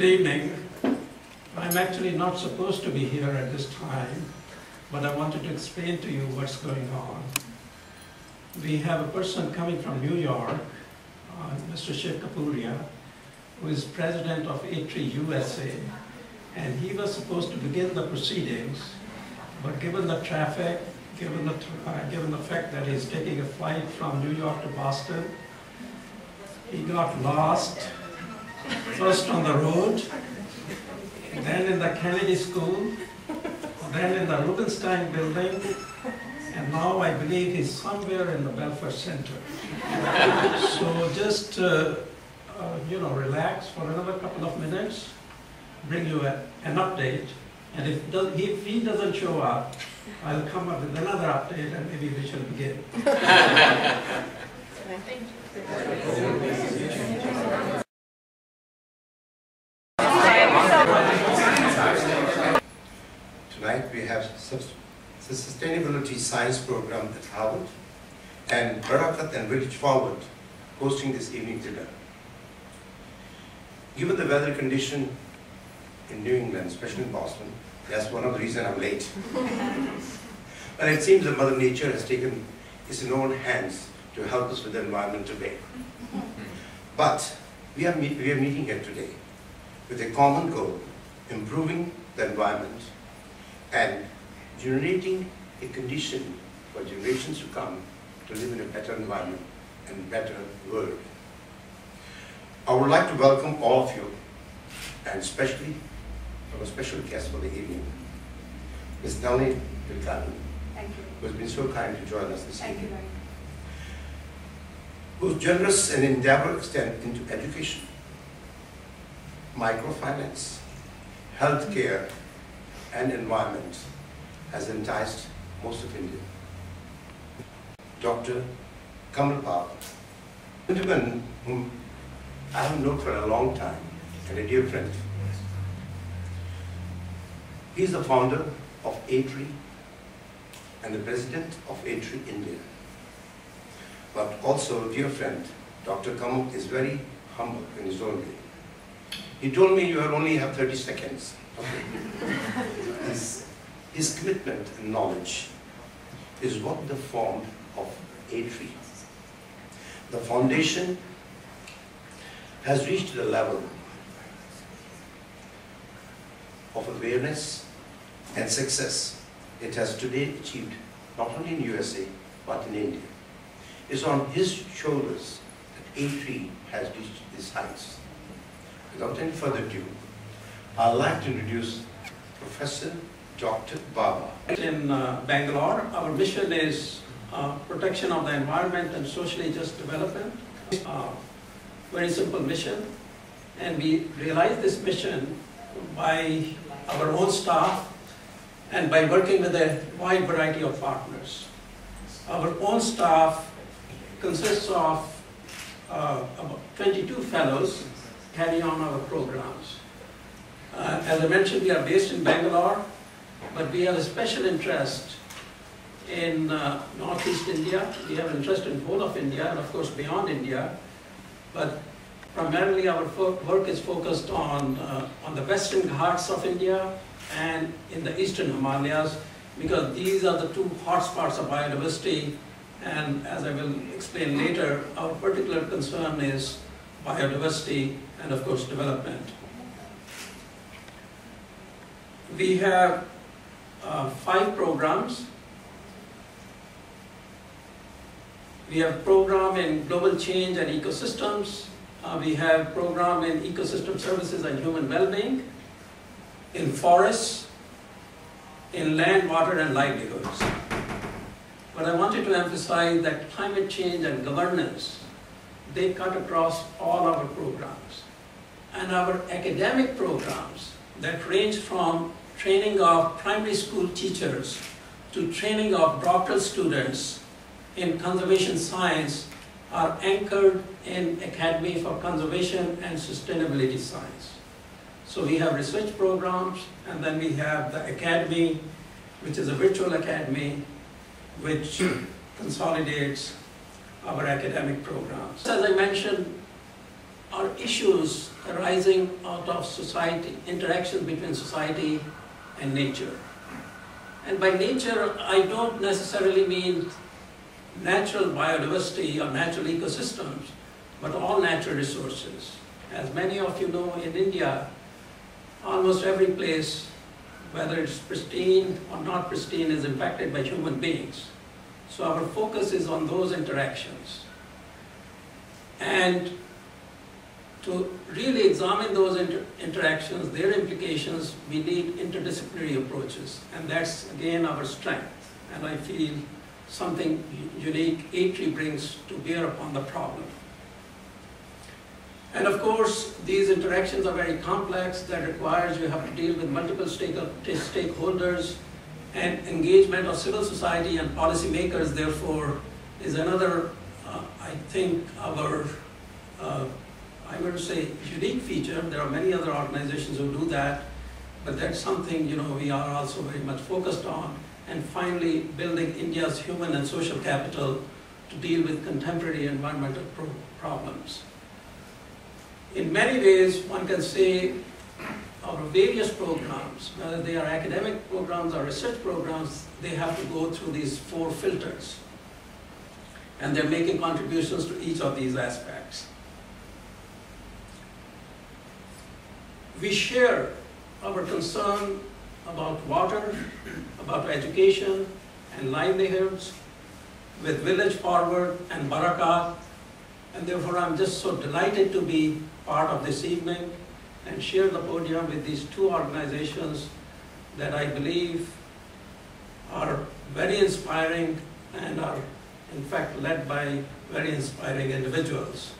evening. I'm actually not supposed to be here at this time, but I wanted to explain to you what's going on. We have a person coming from New York, Mr. Shiv Kapuria, who is president of ATREE USA, and he was supposed to begin the proceedings, but given the traffic, given the fact that he's taking a flight from New York to Boston, he got lost, first on the road, then in the Kennedy School, then in the Rubenstein building, and now I believe he's somewhere in the Belfer Center. So just, relax for another couple of minutes, bring you an update, and if he doesn't show up, I'll come up with another update and maybe we shall begin. Thank you. Tonight we have the Sustainability Science Program at Harvard and Barakat and Village Forward hosting this evening dinner. Given the weather condition in New England, especially in Boston, that's one of the reasons I'm late. But it seems that Mother Nature has taken its own hands to help us with the environment today. But we are meeting here today with a common goal, improving the environment and generating a condition for generations to come to live in a better environment and better world. I would like to welcome all of you, and especially our special guest for the evening, Ms. Nalini Vilkani, who has been so kind to join us this evening, whose generous and endeavor extend into education, microfinance, healthcare, and environment has enticed most of India. Dr. Kamal, a gentleman whom I have known for a long time and a dear friend. He is the founder of ATREE and the president of ATREE India. But also a dear friend, Dr. Kamal is very humble in his own way. He told me you only have 30 seconds. Okay. His commitment and knowledge is what the form of ATREE. The foundation has reached the level of awareness and success it has today achieved, not only in USA, but in India. It's on his shoulders that ATREE has reached these heights. Without any further ado, I'd like to introduce Professor Dr. Bawa. In Bangalore, our mission is protection of the environment and socially just development. Very simple mission, and we realize this mission by our own staff and by working with a wide variety of partners. Our own staff consists of about 22 fellows carry on our programs. As I mentioned, we are based in Bangalore, but we have a special interest in Northeast India. We have an interest in whole of India and of course beyond India, but primarily our work is focused on the Western Ghats of India and in the Eastern Himalayas, because these are the two hotspots of biodiversity, and as I will explain later, our particular concern is biodiversity and of course development. We have 5 programs. We have a program in global change and ecosystems. We have a program in ecosystem services and human well-being, in forests, in land, water, and livelihoods. But I wanted to emphasize that climate change and governance, they cut across all our programs. And our academic programs that range from training of primary school teachers to training of doctoral students in conservation science are anchored in Academy for Conservation and Sustainability Science. So we have research programs, and then we have the Academy, which is a virtual academy, which consolidates our academic programs. As I mentioned, are issues arising out of society, interactions between society and nature. And by nature, I don't necessarily mean natural biodiversity or natural ecosystems, but all natural resources. As many of you know, in India, almost every place, whether it's pristine or not pristine, is impacted by human beings. So our focus is on those interactions. And to really examine those interactions, their implications, we need interdisciplinary approaches. And that's, again, our strength. And I feel something unique ATREE brings to bear upon the problem. And of course, these interactions are very complex. That requires you have to deal with multiple stakeholders, and engagement of civil society and policymakers, therefore, is another, I think, our, I'm going to say, unique feature. There are many other organizations who do that, but that's something, you know, we are also very much focused on. And finally, building India's human and social capital to deal with contemporary environmental problems. In many ways, one can say our various programs, whether they are academic programs or research programs, they have to go through these 4 filters. And they're making contributions to each of these aspects. We share our concern about water, about education and livelihoods with Village Forward and Barakat, and therefore I'm just so delighted to be part of this evening and share the podium with these 2 organizations that I believe are very inspiring and are in fact led by very inspiring individuals.